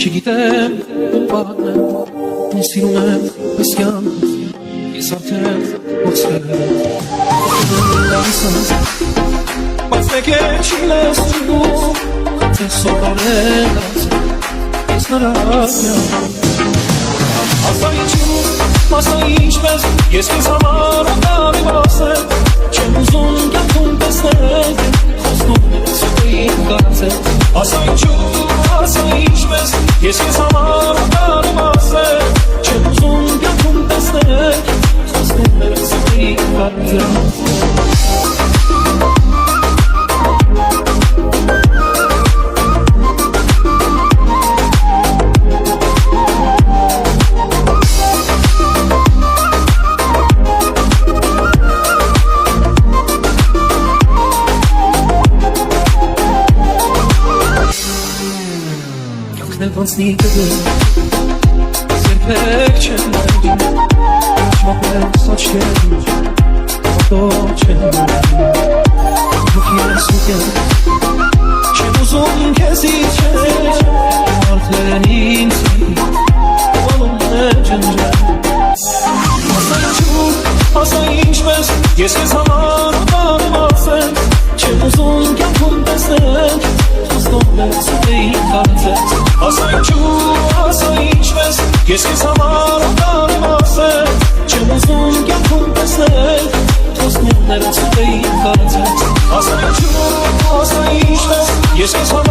Չգիտեմ ու պատն եմ, ու սիրում եմ պսկյան, ես արդեն ոսկել բայց մեկ է չի լեսնում, ձեզ սովորել ես նրա յամ ասա ինչու, ասա ինչպես, ես քեզ համար անդարի մասել չեմ ուզում կյանքում տեսնել խոսնում ես սովորին կարծել ասա ինչու, ասա ինչպես, ես քեզ համար անդարի մասել չեմ ուզում կյանքում տեսնել խոսնում ես սովորին կարծել Ոնցնի կդում Սերպեք չեն նայում Չմապես աչկերում Ատո չեն նայում Դուք ես ուկել Չեմ ուզում քեզ իջել Արդեն ինձի Ոլում է ջնջել Ասա ինչու, ասա ինչպես Ես ես համար ոտար եմ ասել Չեմ ուզում կյանքում տեսնել Խոսնում ես ուտեին կարծել Ասա ինչու, ասա ինչպես Ես քեզ համար ոտար եմ ասել Չեմ ուզում կյանքում տեսնել Խոսնում ես ուտեին կարծել Ասա ինչու, ասա ինչպես Ես քեզ համար